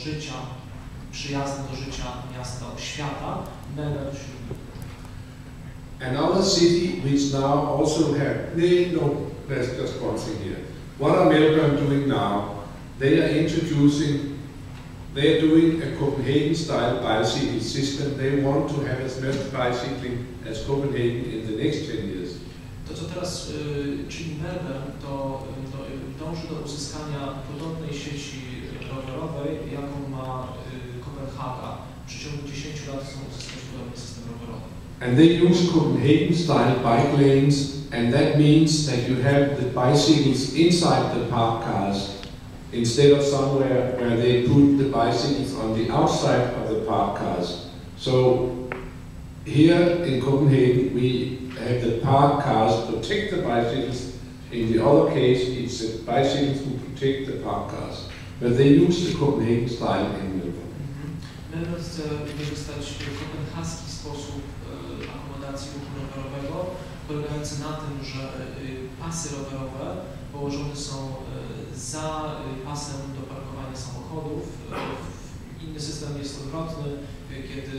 życia, przyjazne do życia miasta świata, Melbourne wśród. Another city which now also have, there's just one thing here. What are Melbourne doing now? They are doing a Copenhagen-style bicycle system. They want to have as much bicycling as Copenhagen in the next 10 years. To, co teraz czyni Melbourne, to dąży do uzyskania podobnej sieci rowerowej, jaką ma Kopenhaga. W przeciągu 10 lat chcą uzyskać podobny system rowerowy. And they use Copenhagen-style bike lanes, and that means that you have the bicycles inside the park cars instead of somewhere where they put the bicycles on the outside of the park cars. So here in Copenhagen we have the park cars protect the bicycles. In the other case it's the bicycles who protect the park cars. But they use the Copenhagen style in Melbourne. Melbourne chce wykorzystać kopenhaski sposób akomodacji ruchu rowerowego, polegający na tym, że pasy rowerowe położone są za pasem do parkowania samochodów. Inny system jest odwrotny, kiedy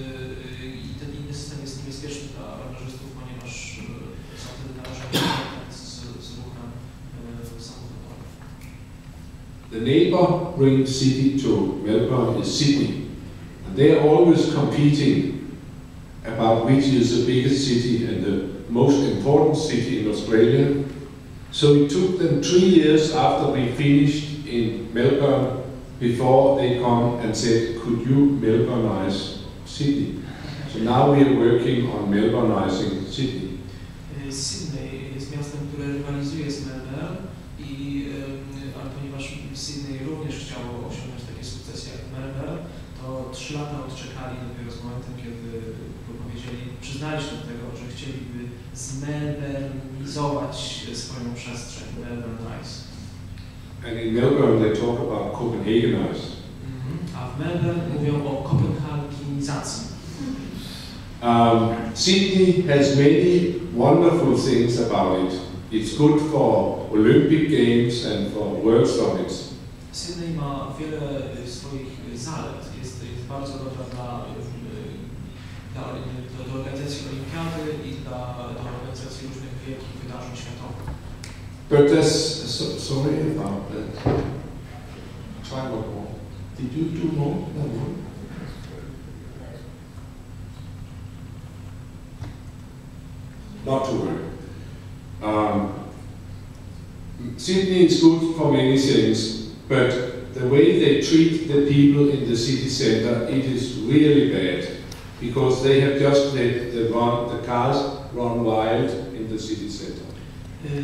ten inny system jest niebezpieczny dla rowerzystów, ponieważ są wtedy narażeni na kontakt z ruchem samochodowym. The neighboring city to Melbourne is Sydney. They are always competing about which is the biggest city and the most important city in Australia. So it took them 3 years after we finished in Melbourne before they come and said, could you Melbourneize Sydney? So now we are working on Melbourneizing Sydney. Sydney jest miastem, które rywalizuje z Melbourne, ale ponieważ Sydney również chciało osiągnąć takie sukcesy jak Melbourne, to 3 lata odczekali dopiero z momentem, kiedy powiedzieli, przyznali się do tego, że chcieliby zmelbernizować swoją przestrzeń, Melbourneize. And in Melbourne they talk about Copenhagenize. A w Melbourne mówią o kopenhagenizacji. Sydney has many wonderful things about it. It's good for Olympic Games and for World Summits. Sydney ma wiele swoich zalet. Jest bardzo dobra do organizacji olimpiady i do organizacji różnych wielkich wydarzeń światowych. But there's, sorry about that. Try one more. Did you do more? No. Not to worry. Sydney is good for many things, but the way they treat the people in the city center, it is really bad, because they have just let the cars run wild in the city center.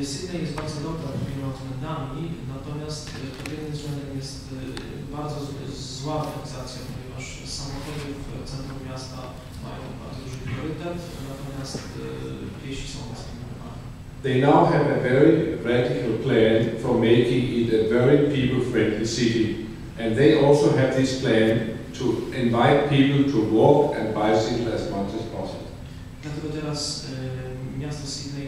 Sydney jest bardzo dobra pod wieloma względami, natomiast pod jednym względem jest bardzo zła organizacja, ponieważ samochody w centrum miasta mają bardzo duży priorytet, natomiast piesi są dyskryminowane. They now have a very radical plan for making it a very people-friendly city, and they also have this plan to invite people to walk and bicycle as much as possible. Dlatego teraz miasto Sydney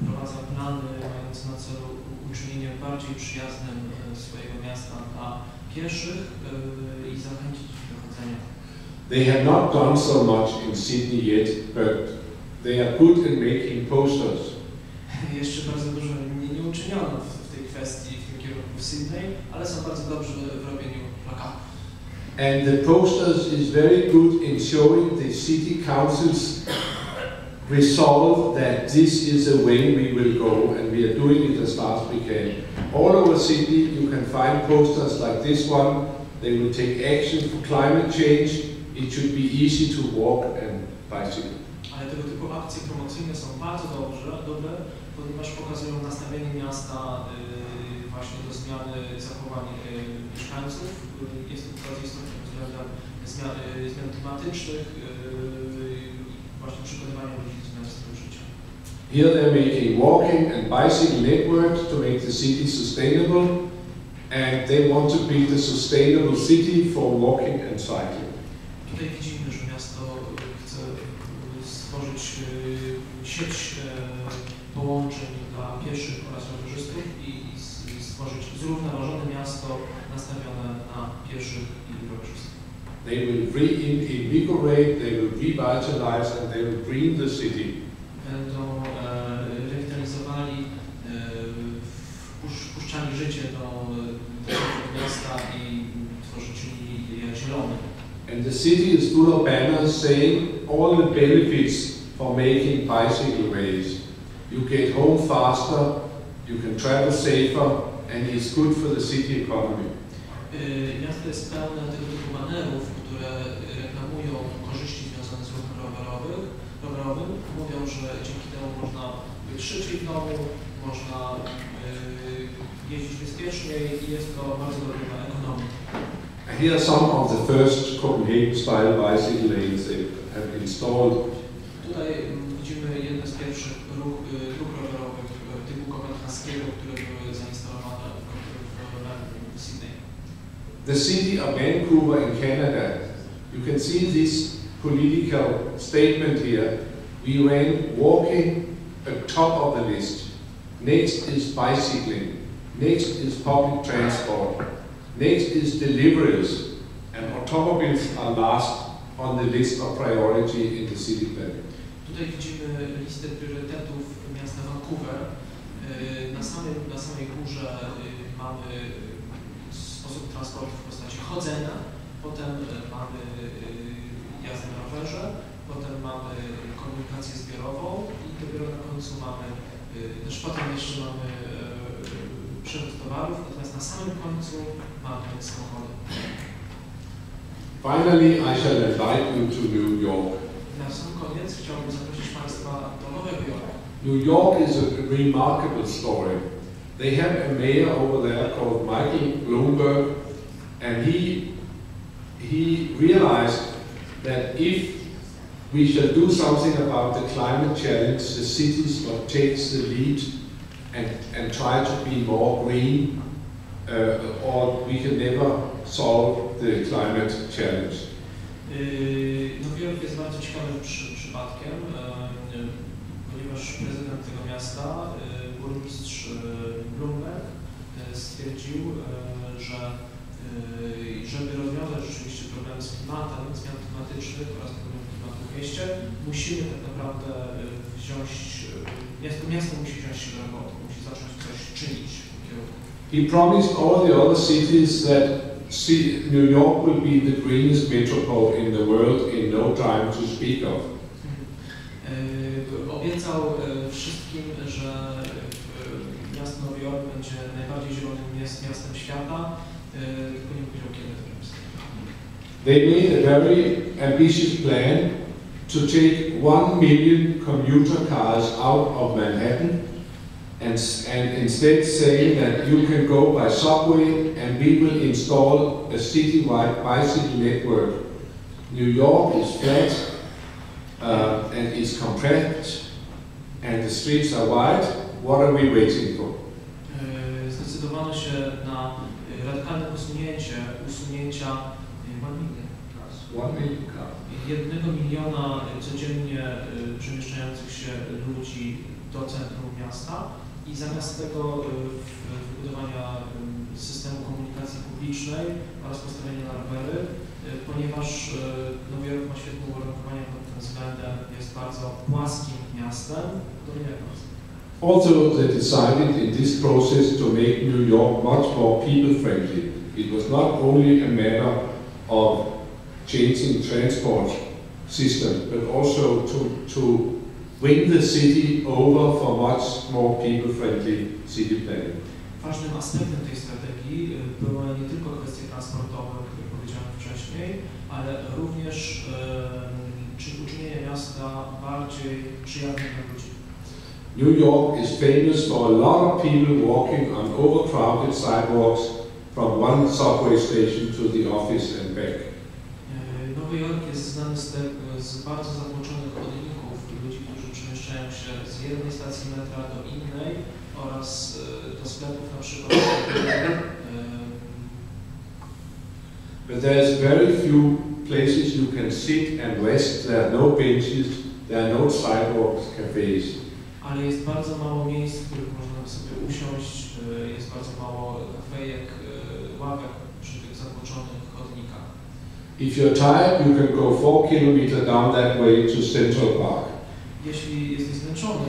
wprowadza plany mające na celu uczynienie bardziej przyjaznym swojego miasta dla pieszych i zachęcić ich do chodzenia. They have not done so much in Sydney yet, but they are good in making posters. Jeszcze bardzo dużo nie uczyniono w tej kwestii, w tym kierunku w Sydney, ale są bardzo dobrzy w robieniu plakatów. And the posters is very good in showing the city council's resolve that this is the way we will go, and we are doing it as fast as we can. All over Sydney you can find posters like this one. They will take action for climate change. It should be easy to walk and bicycle. Ale tego typu akcje promocyjne są bardzo dobre, ponieważ pokazują nastawienie miasta właśnie do zmiany zachowań mieszkańców. Jest to bardzo istotne pod względem zmian klimatycznych i właśnie przekonywania ludzi do zmian stylu życia. Here they're making walking and bicycle networks to make the city sustainable, and they want to build a sustainable city for walking and cycling. Tutaj widzimy, że miasto chce stworzyć sieć połączeń dla pieszych oraz rowerzystów i stworzyć zrównoważone miasto nastawione na pieszych i rowerzystów. They will reinvigorate, they will revitalize, and they will green the city. Będą rewitalizowali, wpuszczali życie do miasta i tworzyli je zielonym. And the city is full of banners saying all the benefits for making bicycle ways. You get home faster, you can travel safer, and it's good for the city economy. Miasto jest pełne tego typu banerów, które reklamują korzyści związane z ruchem rowerowym. Mówią, że dzięki temu można być szybciej w domu, można jeździć bezpieczniej i jest to bardzo dobre dla ekonomii. Here are some of the first Copenhagen-style bicycle lanes they have installed. Tutaj widzimy jedne z pierwszych dróg rowerowych typu kopenhaskiego, które były zainstalowane w Sydney. The city of Vancouver in Canada, you can see this political statement here. We rank walking at top of the list. Next is bicycling. Next is public transport. Next is deliveries. And automobiles are last on the list of priority in the city plan. Tutaj widzimy listę priorytetów miasta Vancouver. Na samej górze mamy sposób transportu w postaci chodzenia, potem mamy jazdę na rowerze, potem mamy komunikację zbiorową i dopiero na końcu mamy, potem jeszcze mamy przewóz towarów, natomiast na samym końcu mamy samochody. Finally, I shall invite you to New York. Na sam koniec chciałbym zaprosić Państwa do Nowego Jorku. New York is a remarkable story. They have a mayor over there called Michael Bloomberg, and he realized that if we shall do something about the climate challenge, the cities must take the lead and try to be more green, or we can never solve the climate challenge. Nowy Jork jest bardzo ciekawym przypadkiem, ponieważ prezydent tego miasta, burmistrz Bloomberg, stwierdził, że żeby rozwiązać rzeczywiście problemy z klimatem, zmian klimatycznych oraz problemów klimatu w mieście, musimy tak naprawdę miasto musi wziąć się do roboty, musi zacząć coś czynić w tym kierunku. He promised all the other cities that New York will be the greenest metropole in the world in no time to speak of. Obiecał wszystkim, że miasto Nowy Jork będzie najbardziej zielonym miastem świata, tylko nie powiedział kiedy to jest. They made a very ambitious plan to take 1 million commuter cars out of Manhattan and instead saying that you can go by subway and we will install a citywide bicycle network. New York is flat and is compact and the streets are wide. What are we waiting for? Zdecydowano się na radykalne usunięcia 1 miliona codziennie przemieszczających się ludzi do centrum miasta i zamiast tego wybudowania systemu komunikacji publicznej oraz postawienia na rowery, ponieważ Nowy Jork ma świetne uwarunkowania pod tym względem, jest bardzo płaskim miastem, to nie jest. Also, they decided in this process to make New York much more people-friendly. It was not only a matter of changing transport system, but also to win the city over for much more people-friendly city planning. Ważnym aspektem tej strategii były nie tylko kwestie transportowe, o których powiedziałem wcześniej, ale również uczynienie miasta bardziej przyjaznym dla ludzi. New York is famous for a lot of people walking on overcrowded sidewalks from one subway station to the office and back. Nowy Jork jest znany z bardzo zatłoczonych chodników, ludzi, którzy przemieszczają się z jednej stacji metra do innej oraz do sklepów na przykład. But there's very few places you can sit and rest. There are no benches, there are no sidewalks, cafes. Ale jest bardzo mało miejsc, w których można sobie usiąść, jest bardzo mało kafejek, ławek przy tych zatłoczonych If you're tired, you can go 4 kilometers down that way to Central Park. Jeśli jesteś zmęczony,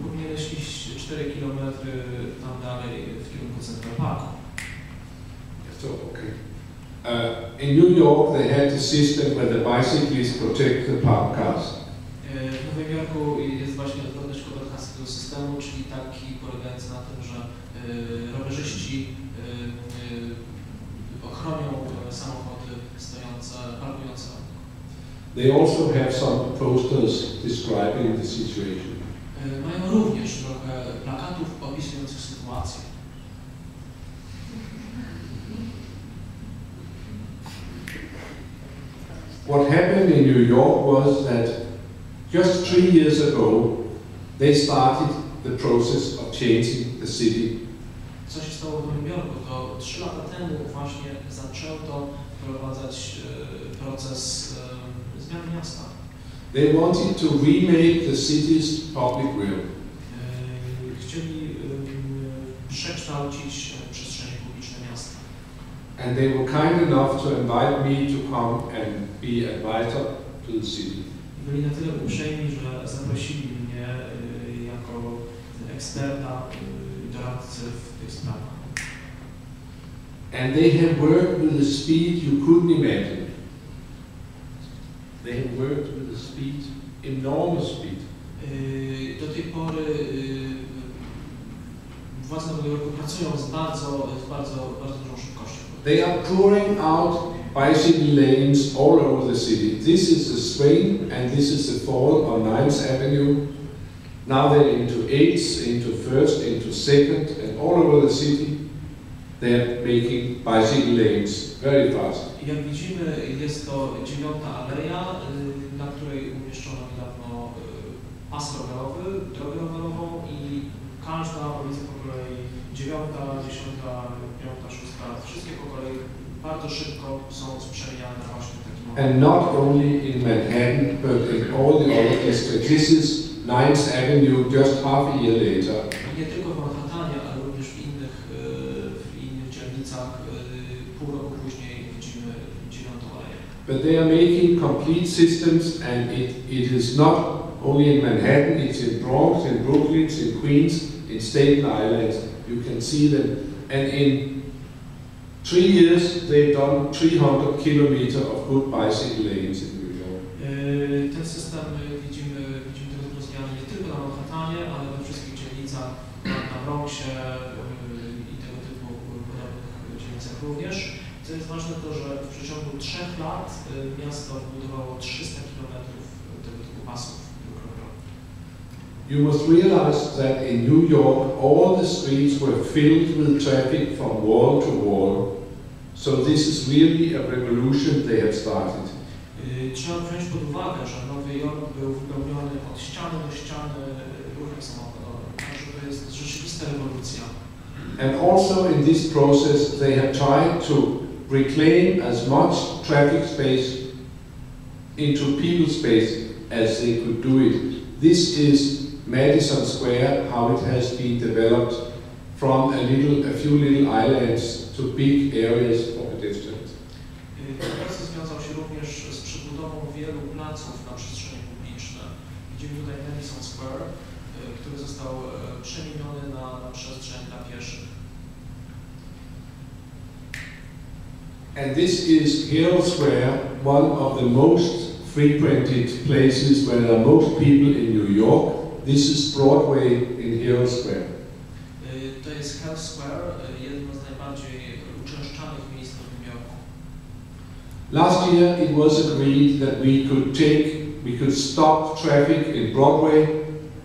powinieneś iść 4 km tam dalej w kierunku Central Parku. So, okay. In New York, they had the system where the bicyclists protect the parked cars. W Nowym Jorku jest właśnie odwrotność koperhaskiego systemu, czyli taki polegający na tym, że rowerzyści ochronią samochody stojące, parkujące. They also have some posters describing the situation. Mają również trochę plakatów opisujących sytuację. What happened in New York was that just 3 years ago, they started the process of changing the city. Co się stało w Nowym Jorku, to 3 lata temu właśnie zaczęto wprowadzać proces zmiany miasta. They wanted to remake the city's public realm. Chcieli przekształcić przestrzenie publiczne miasta. And they were kind enough to invite me to come and be advisor to the city. Byli na tyle uprzejmi, że zaprosili mnie jako eksperta, doradcę w tych sprawach. And they have worked with a speed you couldn't imagine. They have worked with a speed, enormous speed. Do tej pory władze Nowego Jorku pracują z bardzo dużą szybkością. They are pouring out bicycle lanes all over the city. This is the spring and this is the fall on 9th Avenue. Now they're into 8th, into 1st, into 2nd, and all over the city they're making bicycle lanes very fast. Jak widzimy, jest to 9. aleja, na której umieszczono niedawno pas rowerowy, drogę rowerową i każda ulica po kolei 9, 10, 5, 6, wszystkie po kolei bardzo szybko są przemieniane właśnie w takim momencie. And not only in Manhattan, but in all the other districts. This is 9th Avenue just half a year later. Nie tylko w Manhattanie, ale również w innych dzielnicach pół roku później widzimy 9. aleję. But they are making complete systems, and it is not only in Manhattan, it's in Bronx, in Brooklyn, in Queens, in Staten Island. You can see them. And in 3 years, they've done 300 kilometers of good bicycle lanes in New York. Ten system widzimy teraz rozwijany nie tylko na Manhattanie, ale we wszystkich dzielnicach, na Bronxie i tego typu podobnych dzielnicach również. Co jest ważne, to że w przeciągu 3 lat miasto wbudowało 300 km tego typu pasów. You must realize that in New York, all the streets were filled with traffic from wall to wall. So this is really a revolution they have started. Trzeba wziąć pod uwagę, że Nowy Jork był wypełniony od ściany do ściany ruchem samochodowym. Także to jest rzeczywista rewolucja. And also in this process, they have tried to reclaim as much traffic space into people space as they could do it. This is Madison Square, how it has been developed from a few little islands to big areas for pedestrians. Proces związał się również z przebudową wielu placów na przestrzeni publiczne. Widzimy tutaj Madison Square, który został przemieniony na przestrzeń dla pieszych. And this is Gehl Square, one of the most frequented places where there are most people in New York. This is Broadway in Gehl Square. To jest Gehl Square, jedno z najbardziej uczęszczanych miejsc w Nowym Jorku. Last year it was agreed that we could stop traffic in Broadway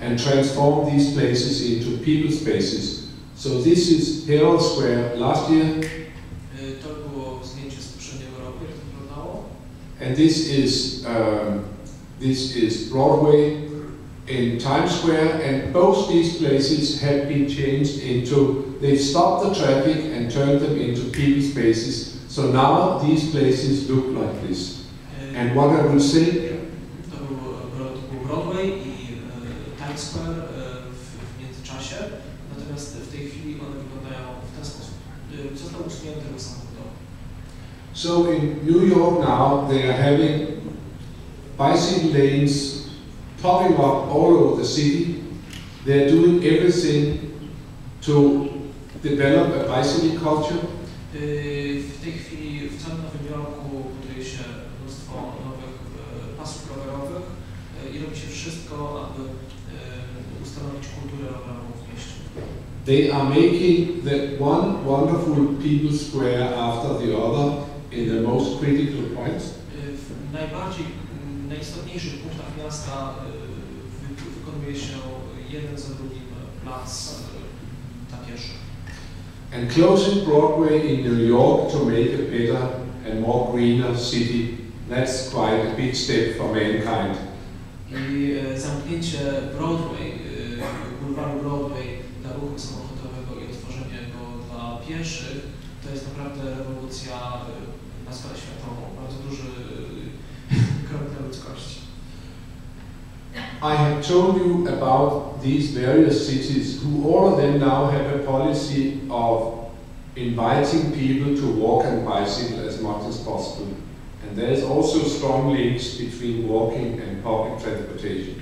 and transform these places into people spaces. So this is Gehl Square last year. To było zdjęcie z poprzedniego roku, jak to wyglądało. And this is Broadway in Times Square, and both these places have been changed they've stopped the traffic and turned them into people spaces. So now these places look like this. And what I will say... To był Broadway i Times Square w międzyczasie, natomiast w tej chwili one wyglądają w ten sposób. Został usunięty ruch samochodowy. So in New York now, they are having bicycle lanes popping up all over the city. They're doing everything to develop a bicycle culture. W tej chwili w całym Nowym Jorku buduje się mnóstwo nowych pasów rowerowych i robi się wszystko, aby ustanowić kulturę rowerową w mieście. They are making that one wonderful people's square after the other in the most critical points. W najistotniejszych punktach miasta wykonuje się jeden za drugim plac dla pieszych. And closing Broadway in New York to make a better and more greener city, that's quite a big step for mankind. I zamknięcie bulwaru Broadway dla ruchu samochodowego i otworzenie go dla pieszych, to jest naprawdę rewolucja na skalę światową, bardzo duży krok dla ludzkości. I have told you about these various cities who all of them now have a policy of inviting people to walk and bicycle as much as possible. And there is also strong links between walking and public transportation.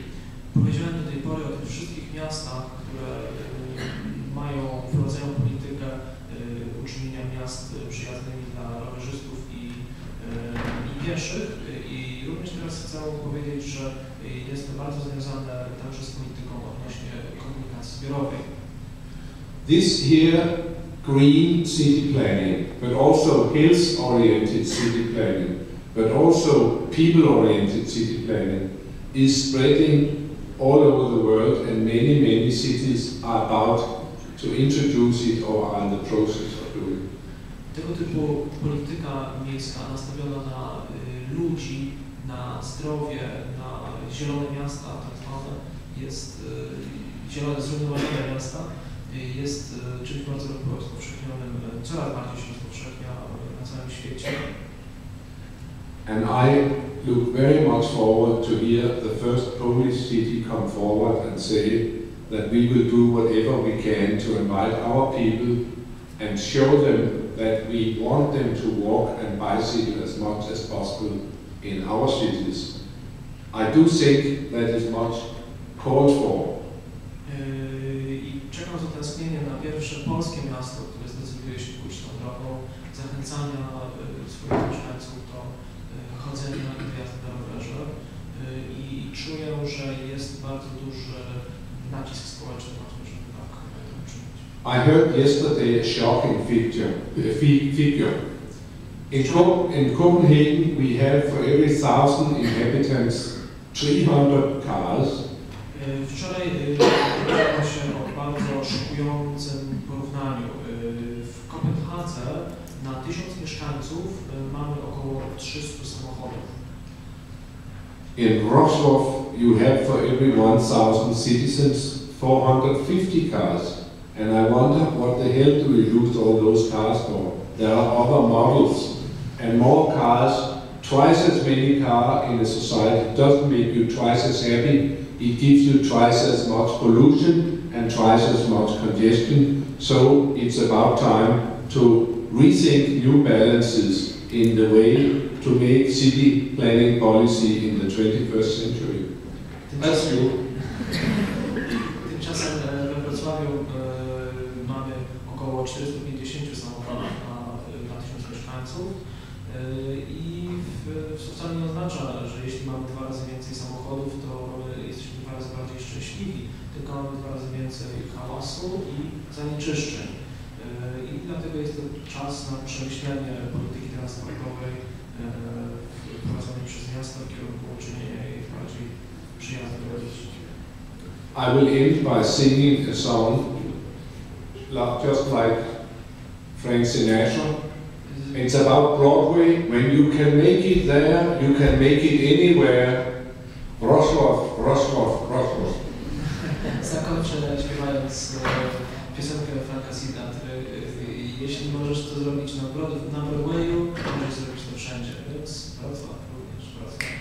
Powiedziałem do tej pory o tych wszystkich miastach, które wprowadzają politykę uczynienia miast przyjaznymi dla rowerzystów i pieszych. I również teraz chcę powiedzieć, że jest to bardzo związane także z polityką odnośnie komunikacji zbiorowej. This here green city planning, but also health-oriented city planning, but also people-oriented city planning is spreading all over the world, and many cities are about to introduce it or are in the process of doing it. Tego typu polityka miejska nastawiona na ludzi, na zdrowie, na zielone miasta, tak zwane, jest zielone, zrównoważone miasta, jest czymś bardzo rozpowszechnionym, coraz bardziej się rozpowszechnia na całym świecie. And I look very much forward to hear the first Polish city come forward and say that we will do whatever we can to invite our people and show them that we want them to walk and bicycle as much as possible in our cities. I do think that is much called for. I czekam z utęsknieniem na pierwsze polskie miasto, które zdecyduje się pójść tą drogą zachęcania swoich mieszkańców do chodzenia i jazdy na rowerze. I czuję, że jest bardzo duży nacisk społeczny na to, żeby tak uczynić. I heard yesterday a shocking figure. In Copenhagen, we have for every 1,000 inhabitants 300 cars. Wczoraj dowiedziałem się o bardzo szokującym porównaniu. W Kopenhadze na 1000 mieszkańców mamy około 300 samochodów. In Wrocław, you have for every 1,000 citizens 450 cars. And I wonder what the hell do we use all those cars for? There are other models and more cars. Twice as many cars in a society doesn't make you twice as happy. It gives you twice as much pollution and twice as much congestion. So it's about time to rethink new balances in the way to make city planning policy in the 21st century. That's you. Tymczasem we Wrocławiu mamy około 450 samochodów na 1000 mieszkańców i wcale nie oznacza, że jeśli mamy 2 razy więcej samochodów, to jesteśmy 2 razy bardziej szczęśliwi, tylko mamy 2 razy więcej hałasu i zanieczyszczeń. I dlatego jest to czas na przemyślenie polityki transportowej prowadzonej przez miasto w kierunku uczynienia jej bardziej przyjazną dla ludzi. I will end by singing a song just like Frank Sinatra. It's about Broadway. When you can make it there, you can make it anywhere. Wrocław, Wrocław, Wrocław. Zakończę śpiewając piosenkę Franka Sinatry. Jeśli możesz to zrobić na Broadwayu, możesz zrobić to wszędzie, więc Wrocław również, Wrocław.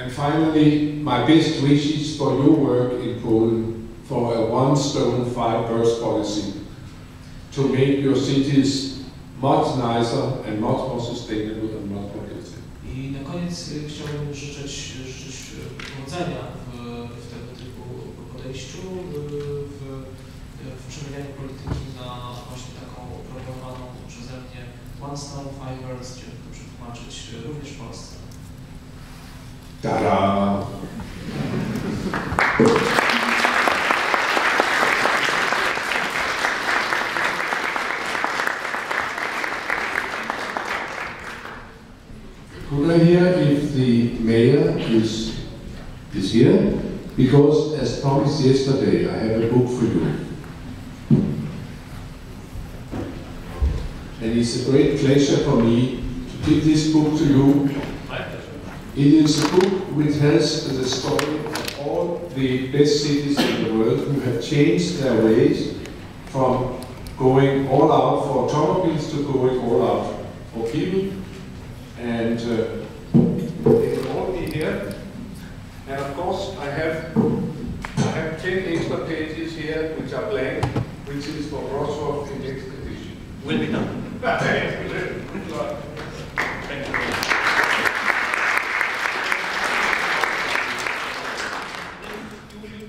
And finally, my best wishes for your work in Poland for a one-stone, 5 birds policy to make your cities much nicer and much more sustainable and much more healthy. I na koniec chciałbym życzyć powodzenia w tego typu podejściu, w przemawianiu polityki na właśnie taką proponowaną przeze mnie One Stone, Five Words, chciałbym to przetłumaczyć również w Polsce. Ta-da! Could I hear if the mayor is here? Because as promised yesterday, I have a book for you. And it's a great pleasure for me to give this book to you. It is a book which has the story of all the best cities in the world who have changed their ways from going all out for automobiles to going all out for people. And they will all be here. And of course, I have 10 extra pages here which are blank, which is for Wrocław in next edition. Will be done. Thank you. Thank you.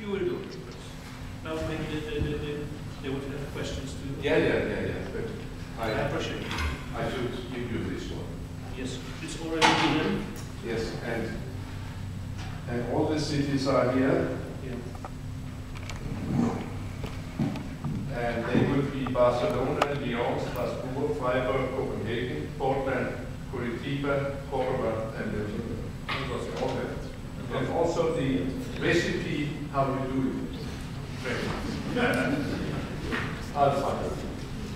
You will do. Now maybe they would have questions too. Yeah. But I appreciate it. I should give you this one. Yes, it's already given. Yes, and all the cities are here. Yeah. And they will be Barcelona, Lyon, Strasbourg, Freiburg, Copenhagen, Portland, Curitiba, Córdoba, and all that. And also the recipe, how you do it. I'll find it.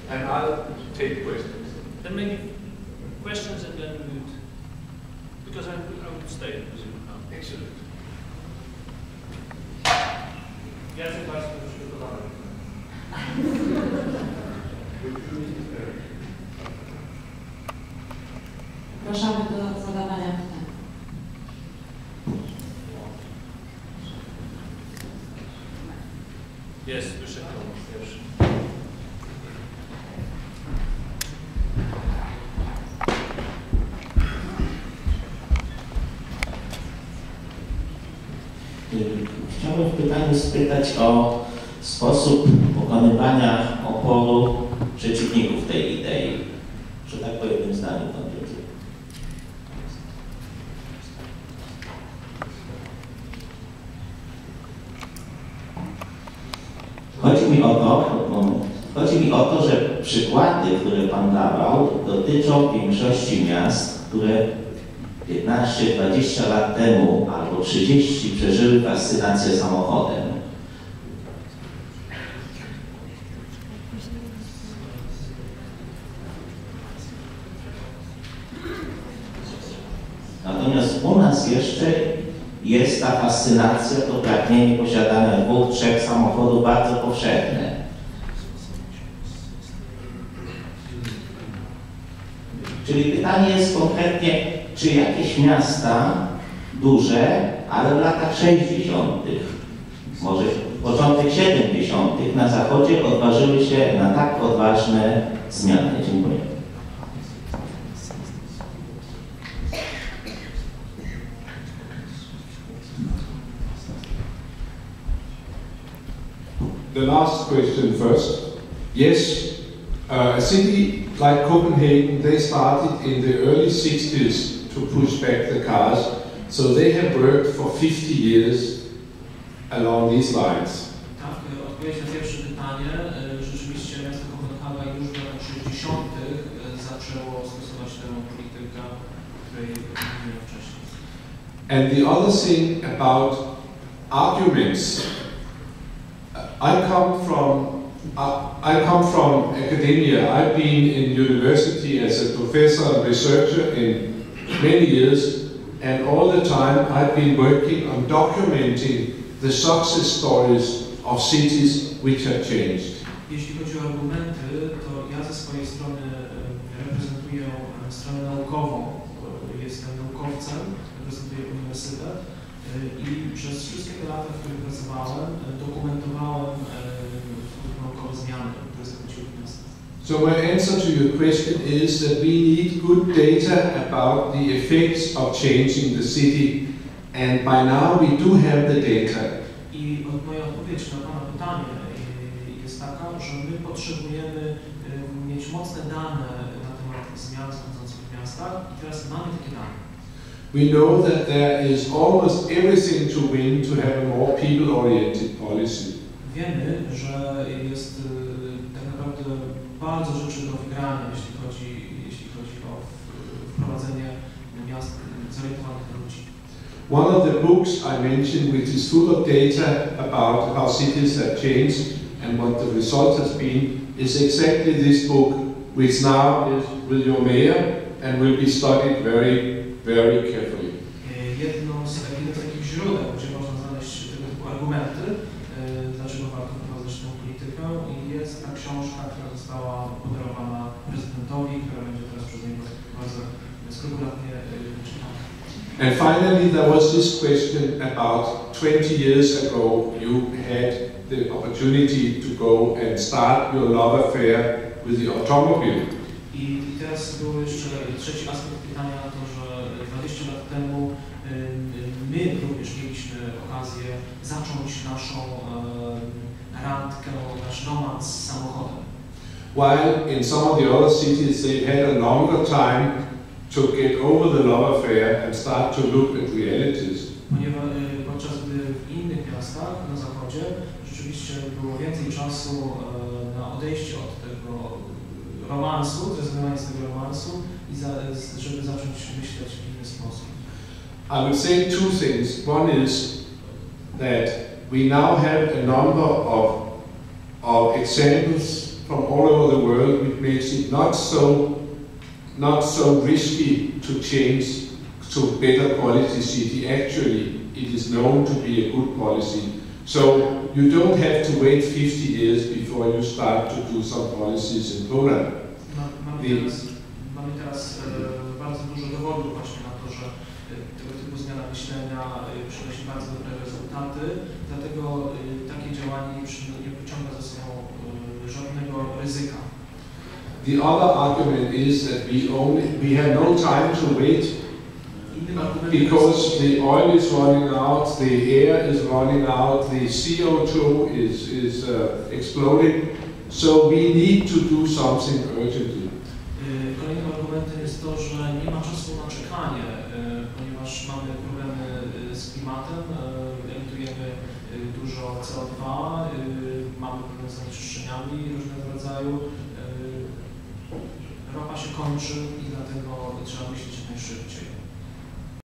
And I'll take questions. Then maybe questions and then we would, because I would stay with you now. Excellent. Jacek Państwo przygotowany. Zapraszamy do zadawania pytań. Jest, wyszedł pierwszy. Chciałbym w pytaniu spytać o sposób pokonywania oporu przeciwników tej idei. Że tak po jednym zdaniu konkretnie. Chodzi mi o to, że przykłady, które Pan dawał, dotyczą większości miast, które 15-20 lat temu albo 30 przeżyły fascynację samochodem. Natomiast u nas jeszcze jest ta fascynacja, to pragnienie posiadania 2-3 samochodów bardzo powszechne. Czyli pytanie jest konkretnie, czy jakieś miasta duże, ale w latach 60., może początek 70. na zachodzie odważyły się na tak odważne zmiany. Dziękuję. The last question first. Yes, a city like Copenhagen, they started in the early 60s to push back the cars, so they have worked for 50 years along these lines. Tak, odpowiedź na pierwsze pytanie. Rzeczywiście miasto Kopenhaga już w latach 60. zaczęło stosować tę politykę, o której mówiłem wcześniej. And the other thing about arguments, I come from academia. I've been in university as a professor and researcher in many years, and all the time I've been working on documenting the success stories of cities which have changed. Jeśli chodzi o argumenty, to ja ze swojej strony reprezentuję stronę naukową. Jestem naukowcem, reprezentuję uniwersytet i przez wszystkie te lata, w których pracowałem, dokumentowałem naukowe zmiany, które zachodziły w miastach. So my answer to your question is that we need good data about the effects of changing the city, and by now we do have the data. I moja odpowiedź na Pana pytanie jest taka, że my potrzebujemy mieć mocne dane na temat zmian zachodzących w miastach i teraz mamy takie dane. We know that there is almost everything to win to have a more people-oriented policy. Wiemy, że jest tak naprawdę bardzo rzeczy do wygrania, jeśli chodzi o wprowadzenie miast zorientowanych na ludzi. One of the books I mentioned, which is full of data about how cities have changed and what the result has been, is exactly this book, which now is with your mayor and will be studied very, very carefully. Jedno z takich źródeł, gdzie można znaleźć tego typu argumenty, dlaczego warto wprowadzać tę politykę, i jest ta książka, która została podarowana prezydentowi, która będzie teraz przez niego bardzo skrupulatnie czytana. And finally, there was this question about 20 years ago, you had the opportunity to go and start your love affair with the automobile. I teraz był jeszcze trzeci aspekt pytania na to, że 20 lat temu my również mieliśmy okazję zacząć naszą randkę, nasz romans z samochodem. While in some of the other cities they had a longer time to get over the love affair and start to look at realities. Ponieważ podczas gdy w innych miastach na zachodzie rzeczywiście było więcej czasu na odejście od tego romansu, zrezygnowanie z tego romansu i żeby zacząć myśleć w inny sposób. I would say two things. One is that we now have a number of examples from all over the world which makes it not so risky to change to better quality city. Actually, it is known to be a good policy. So you don't have to wait 50 years before you start to do some policies in Poland. Mamy teraz bardzo dużo dowodów właśnie na to, że tego typu zmiana myślenia przynosi bardzo dobre rezultaty, dlatego takie działanie nie pociąga za sobą żadnego ryzyka. The other argument is that we have no time to wait because the oil is running out, the air is running out, the CO2 is exploding, so we need to do something urgently. Kolejnym argumentem jest to, że nie ma czasu na czekanie, ponieważ mamy problemy z klimatem, emitujemy dużo CO2, mamy problemy z zanieczyszczeniami różnego rodzaju. Ropa się kończy i dlatego trzeba myśleć